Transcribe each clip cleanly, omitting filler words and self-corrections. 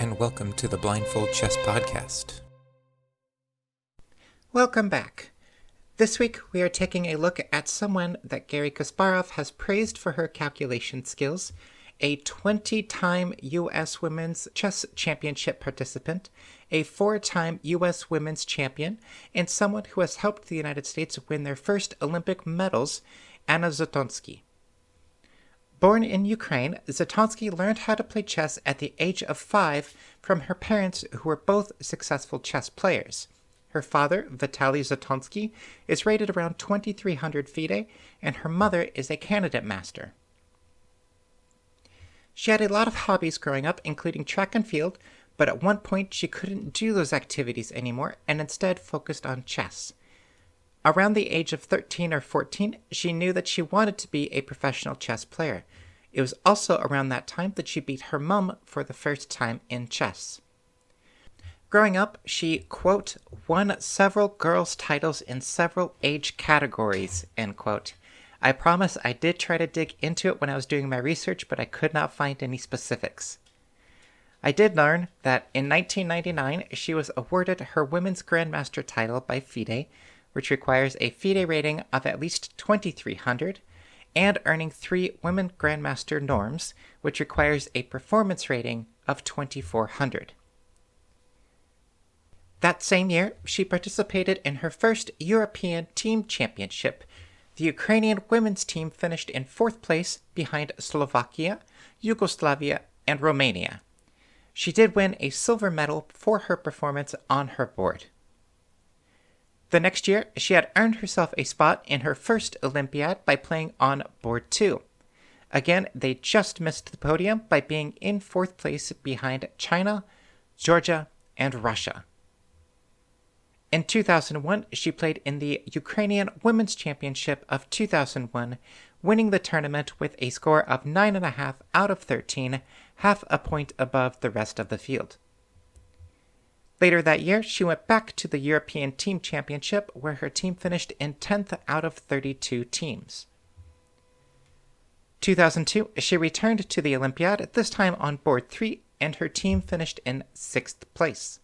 and welcome to the Blindfold Chess Podcast. Welcome back. This week we are taking a look at someone that Garry Kasparov has praised for her calculation skills, a 20-time U.S. Women's Chess Championship participant, a 4-time U.S. Women's Champion, and someone who has helped the United States win their first Olympic medals, Anna Zatonskih. Born in Ukraine, Zatonskih learned how to play chess at the age of 5 from her parents who were both successful chess players. Her father, Vitaly Zatonskih, is rated around 2300 FIDE, and her mother is a candidate master. She had a lot of hobbies growing up, including track and field, but at one point she couldn't do those activities anymore and instead focused on chess. Around the age of 13 or 14, she knew that she wanted to be a professional chess player. It was also around that time that she beat her mum for the first time in chess. Growing up, she, quote, won several girls' titles in several age categories, end quote. I promise I did try to dig into it when I was doing my research, but I could not find any specifics. I did learn that in 1999, she was awarded her Women's Grandmaster title by FIDE, which requires a FIDE rating of at least 2300, and earning 3 Women Grandmaster norms, which requires a performance rating of 2400. That same year, she participated in her first European Team Championship. The Ukrainian women's team finished in 4th place behind Slovakia, Yugoslavia, and Romania. She did win a silver medal for her performance on her board. The next year, she had earned herself a spot in her first Olympiad by playing on board 2. Again, they just missed the podium by being in 4th place behind China, Georgia, and Russia. In 2001, she played in the Ukrainian Women's Championship of 2001, winning the tournament with a score of 9.5 out of 13, half a point above the rest of the field. Later that year, she went back to the European Team Championship, where her team finished in 10th out of 32 teams. 2002, she returned to the Olympiad, this time on board 3, and her team finished in 6th place.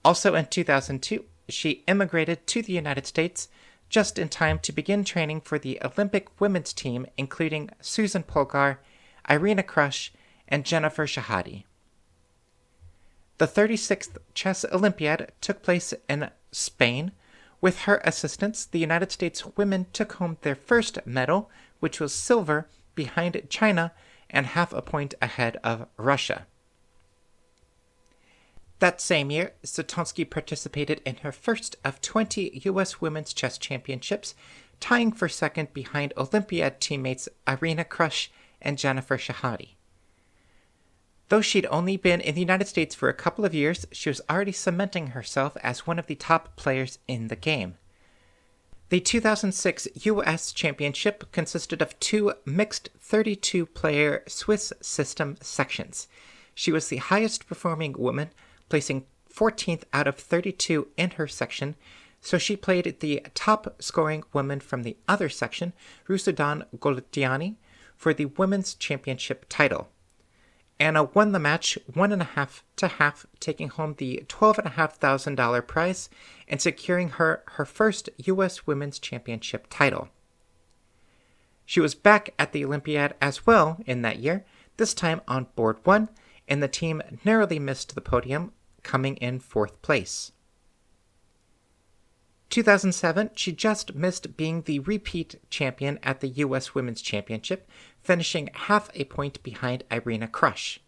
Also in 2002, she immigrated to the United States just in time to begin training for the Olympic women's team, including Susan Polgar, Irina Krush, and Jennifer Shahade. The 36th Chess Olympiad took place in Spain. With her assistance, the United States women took home their first medal, which was silver, behind China and half a point ahead of Russia. That same year, Zatonskih participated in her first of 20 U.S. Women's Chess Championships, tying for second behind Olympiad teammates Irina Krush and Jennifer Shahade. Though she'd only been in the United States for a couple of years, she was already cementing herself as one of the top players in the game. The 2006 U.S. Championship consisted of 2 mixed 32-player Swiss system sections. She was the highest performing woman, placing 14th out of 32 in her section, so she played the top-scoring woman from the other section, Rusudan Goletiani, for the Women's Championship title. Anna won the match 1.5 to half, taking home the $12,500 prize and securing her first U.S. Women's Championship title. She was back at the Olympiad as well in that year, this time on board 1, and the team narrowly missed the podium, coming in 4th place. 2007, she just missed being the repeat champion at the U.S. Women's Championship, finishing half a point behind Irina Krush.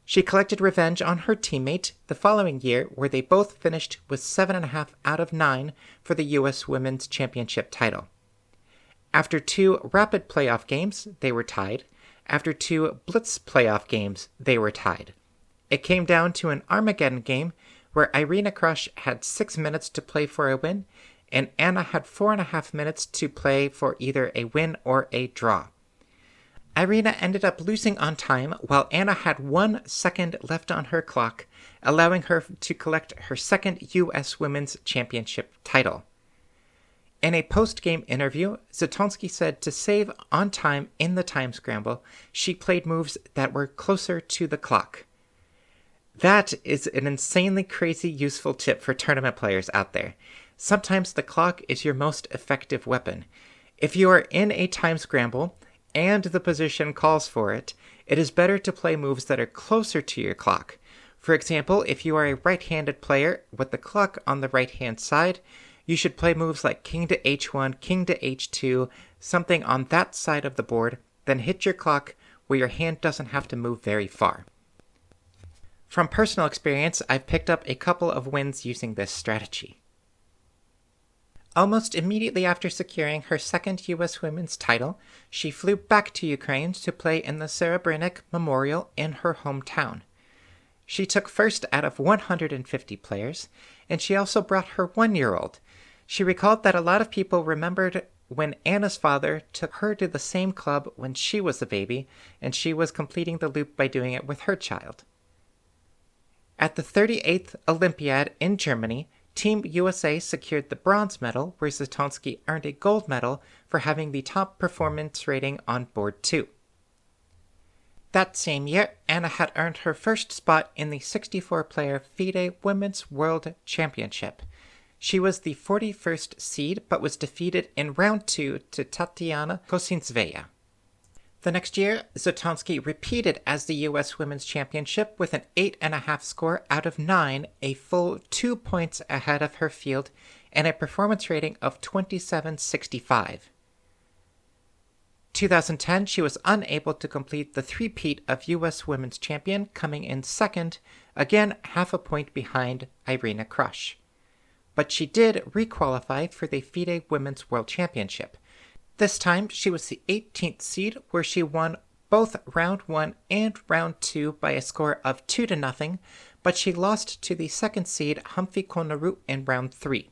She collected revenge on her teammate the following year, where they both finished with 7.5 out of 9 for the U.S. Women's Championship title. After 2 rapid playoff games, they were tied. After 2 blitz playoff games, they were tied. It came down to an Armageddon game, where Irina Krush had 6 minutes to play for a win, and Anna had 4.5 minutes to play for either a win or a draw. Irina ended up losing on time, while Anna had 1 second left on her clock, allowing her to collect her second U.S. Women's Championship title. In a post-game interview, Zatonskih said to save on time in the time scramble, she played moves that were closer to the clock. That is an insanely crazy useful tip for tournament players out there. Sometimes the clock is your most effective weapon. If you are in a time scramble and the position calls for it, it is better to play moves that are closer to your clock. For example, if you are a right-handed player with the clock on the right-hand side, you should play moves like king to h1, king to h2, something on that side of the board, then hit your clock where your hand doesn't have to move very far. From personal experience, I've picked up a couple of wins using this strategy. Almost immediately after securing her second U.S. women's title, she flew back to Ukraine to play in the Serebrynik Memorial in her hometown. She took first out of 150 players, and she also brought her 1-year-old. She recalled that a lot of people remembered when Anna's father took her to the same club when she was a baby, and she was completing the loop by doing it with her child. At the 38th Olympiad in Germany, Team USA secured the bronze medal, where Zatonskih earned a gold medal for having the top performance rating on board 2. That same year, Anna had earned her first spot in the 64-player FIDE Women's World Championship. She was the 41st seed, but was defeated in round 2 to Tatiana Kosintsevaya. The next year, Zatonskih repeated as the U.S. Women's Championship with an 8.5 score out of 9, a full 2 points ahead of her field, and a performance rating of 27.65. 2010, she was unable to complete the three-peat of U.S. Women's Champion, coming in second, again half a point behind Irina Krush. But she did requalify for the FIDE Women's World Championship. This time, she was the 18th seed, where she won both round 1 and round 2 by a score of 2-0, but she lost to the second seed Humphrey Konaru in round 3.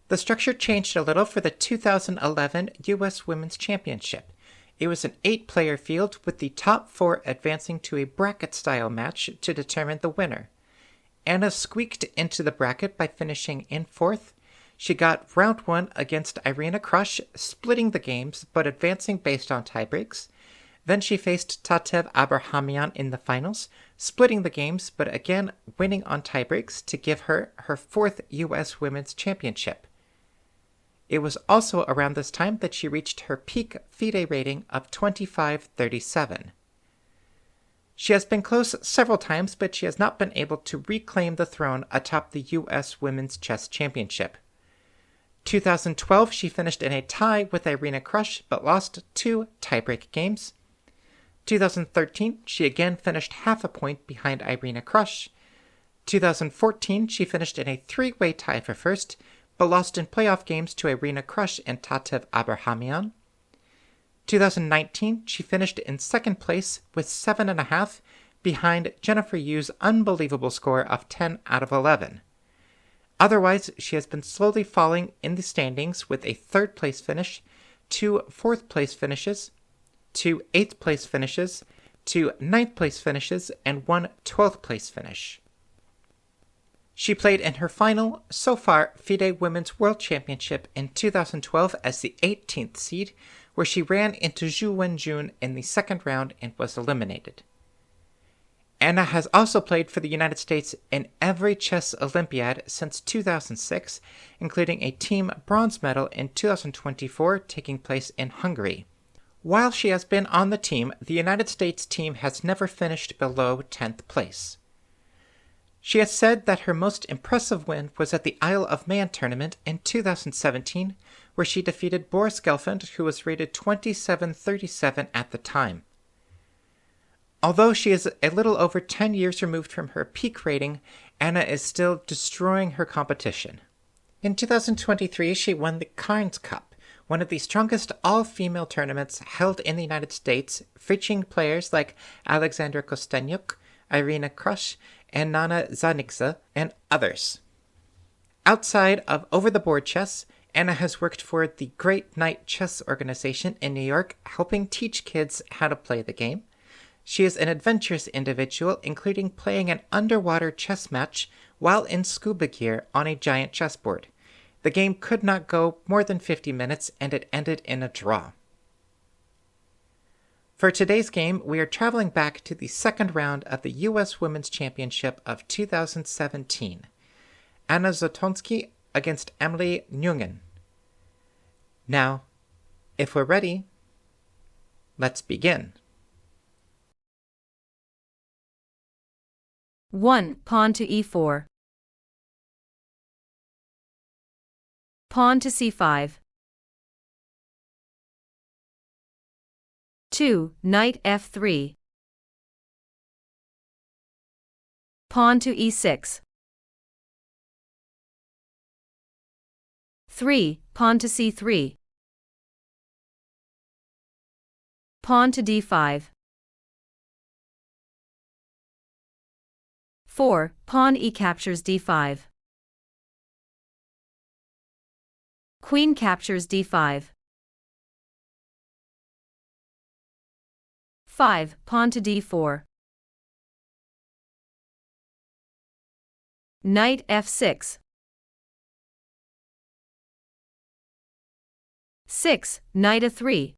The structure changed a little for the 2011 U.S. Women's Championship. It was an 8-player field, with the top 4 advancing to a bracket-style match to determine the winner. Anna squeaked into the bracket by finishing in 4th. She got round 1 against Irina Krush, splitting the games but advancing based on tiebreaks. Then she faced Tatev Abrahamyan in the finals, splitting the games but again winning on tiebreaks to give her her 4th U.S. Women's Championship. It was also around this time that she reached her peak FIDE rating of 25.37. She has been close several times, but she has not been able to reclaim the throne atop the U.S. Women's Chess Championship. 2012, she finished in a tie with Irina Krush, but lost 2 tiebreak games. 2013, she again finished half a point behind Irina Krush. 2014, she finished in a 3-way tie for first, but lost in playoff games to Irina Krush and Tatev Abrahamyan. 2019, she finished in second place with 7.5 behind Jennifer Yu's unbelievable score of 10 out of 11. Otherwise, she has been slowly falling in the standings with a 3rd place finish, 2 4th place finishes, 2 8th place finishes, 2 9th place finishes, and 1 12th place finish. She played in her final, so far, FIDE Women's World Championship in 2012 as the 18th seed, where she ran into Zhu Wenjun in the second round and was eliminated. Anna has also played for the United States in every chess Olympiad since 2006, including a team bronze medal in 2024 taking place in Hungary. While she has been on the team, the United States team has never finished below 10th place. She has said that her most impressive win was at the Isle of Man tournament in 2017, where she defeated Boris Gelfand, who was rated 27.37 at the time. Although she is a little over 10 years removed from her peak rating, Anna is still destroying her competition. In 2023, she won the Carnes Cup, one of the strongest all-female tournaments held in the United States, featuring players like Alexandra Kostenyuk, Irina Krush, and Nana Zanikza, and others. Outside of over-the-board chess, Anna has worked for the Great Night Chess Organization in New York, helping teach kids how to play the game. She is an adventurous individual, including playing an underwater chess match while in scuba gear on a giant chessboard. The game could not go more than 50 minutes, and it ended in a draw. For today's game, we are traveling back to the second round of the U.S. Women's Championship of 2017. Anna Zatonskih against Emily Nguyen. Now, if we're ready, let's begin. 1. Pawn to e4. Pawn to c5. 2. Knight f3. Pawn to e6. 3. Pawn to c3. Pawn to d5. 4. Pawn e captures d5. Queen captures d5. 5. Pawn to d4. Knight f6. 6. Knight a3.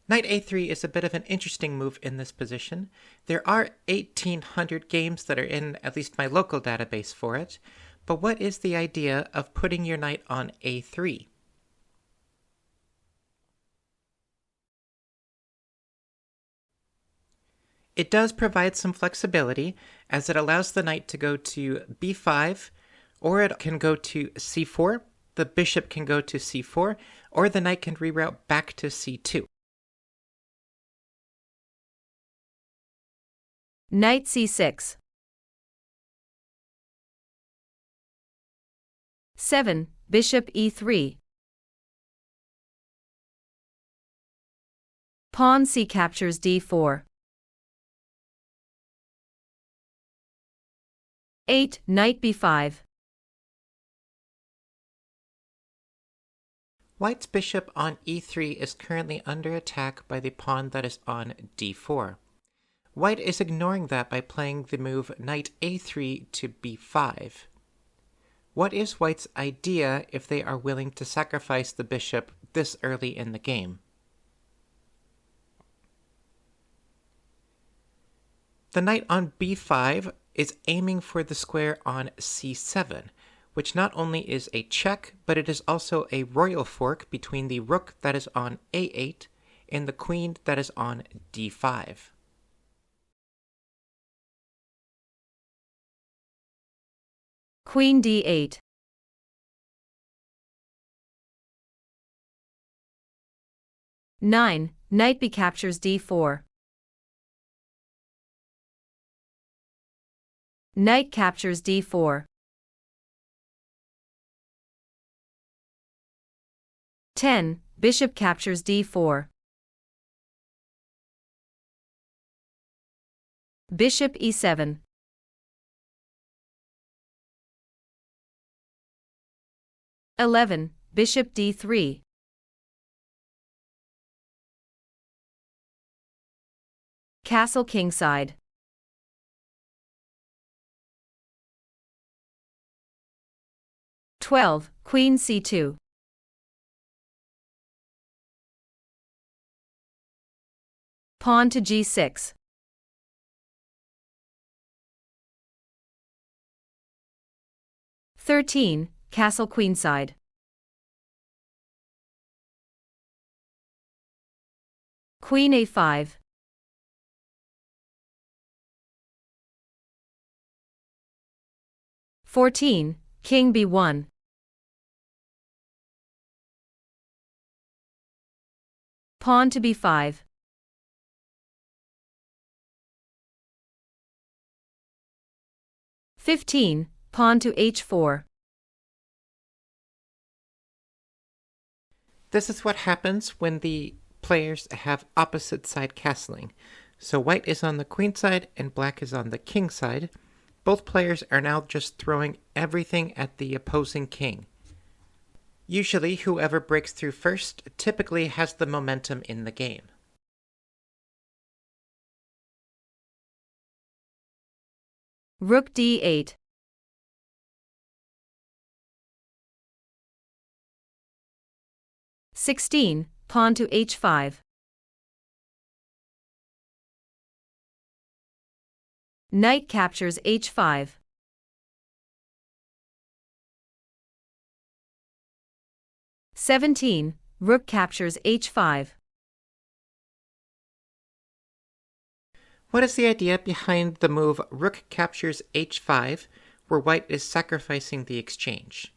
Knight a3 is a bit of an interesting move in this position. There are 1,800 games that are in at least my local database for it, but what is the idea of putting your knight on a3? It does provide some flexibility, as it allows the knight to go to b5, or it can go to c4, the bishop can go to c4, or the knight can reroute back to c2. Knight c6. 7. Bishop e3. Pawn c captures d4. 8. Knight b5. White's bishop on e3 is currently under attack by the pawn that is on d4. White is ignoring that by playing the move knight a3 to b5. What is White's idea if they are willing to sacrifice the bishop this early in the game? The knight on b5 is aiming for the square on c7, which not only is a check, but it is also a royal fork between the rook that is on a8 and the queen that is on d5. Queen d8. 9. Knight b captures d4. Knight captures d4. 10. Bishop captures d4. Bishop e7. 11. Bishop d3. Castle kingside. 12. Queen c2. Pawn to g6. 13. Castle queenside. Queen a5. 14. King b1. Pawn to b5. 15. Pawn to h4. This is what happens when the players have opposite side castling. So white is on the queen side and black is on the king side. Both players are now just throwing everything at the opposing king. Usually, whoever breaks through first typically has the momentum in the game. Rook d8. 16. Pawn to h5. Knight captures h5. (17) Rook captures h5. What is the idea behind the move rook captures h5, where white is sacrificing the exchange?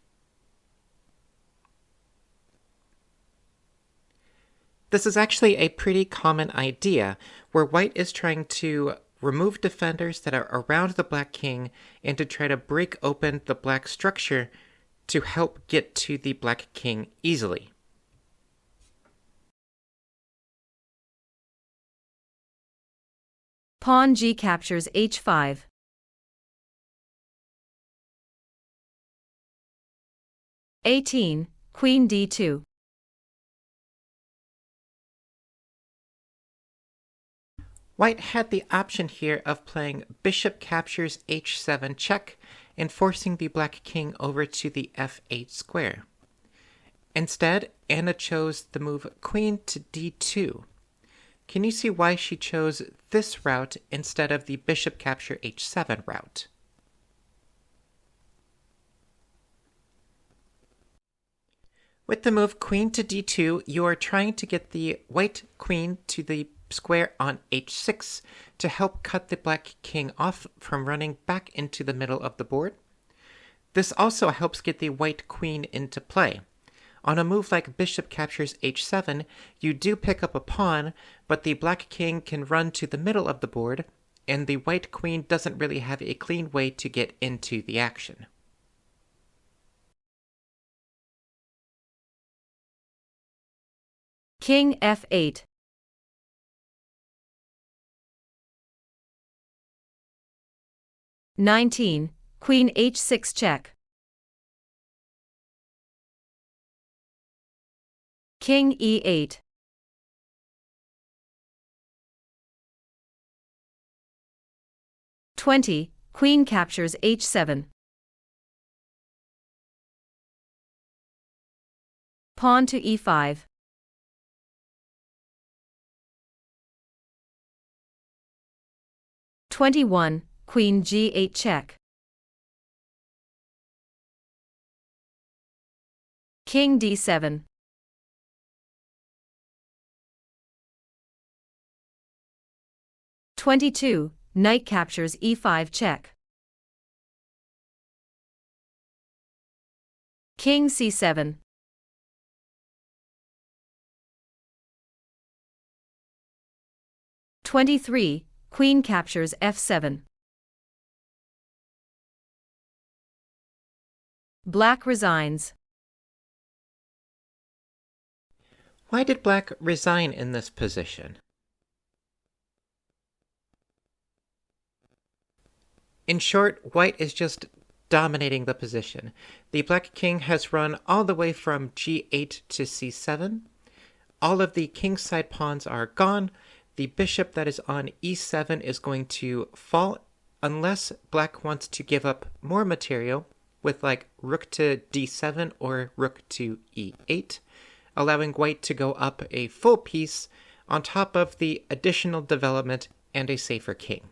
This is actually a pretty common idea, where white is trying to remove defenders that are around the black king and to try to break open the black structure to help get to the black king easily. Pawn g captures h5. (18) Queen d2. White had the option here of playing bishop captures h7 check and forcing the black king over to the f8 square. Instead, Anna chose the move queen to d2. Can you see why she chose this route instead of the bishop capture h7 route? With the move queen to d2, you are trying to get the white queen to the square on h6 to help cut the black king off from running back into the middle of the board. This also helps get the white queen into play. On a move like bishop captures h7, you do pick up a pawn, but the black king can run to the middle of the board, and the white queen doesn't really have a clean way to get into the action. King f8. (19) Queen h6 check. King e8. (20) Queen captures h7. Pawn to e5. (21) Queen g8 check. King d7. (22) Knight captures e5 check. King c7. (23) Queen captures f7. Black resigns. Why did black resign in this position? In short, white is just dominating the position. The black king has run all the way from g8 to c7. All of the kingside pawns are gone. The bishop that is on e7 is going to fall unless black wants to give up more material with like rook to d7 or rook to e8, allowing white to go up a full piece on top of the additional development and a safer king.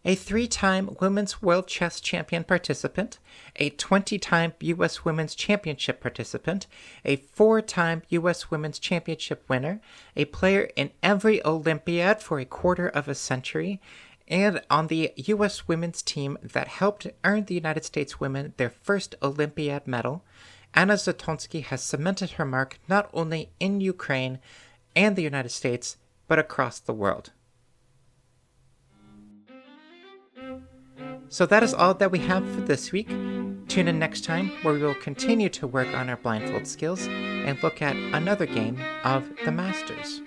A 3-time Women's World Chess Champion participant, a 20-time U.S. Women's Championship participant, a 4-time U.S. Women's Championship winner, a player in every Olympiad for a quarter of a century, and on the U.S. women's team that helped earn the United States women their first Olympiad medal, Anna Zatonskih has cemented her mark not only in Ukraine and the United States, but across the world. So that is all that we have for this week. Tune in next time where we will continue to work on our blindfold skills and look at another game of the Masters.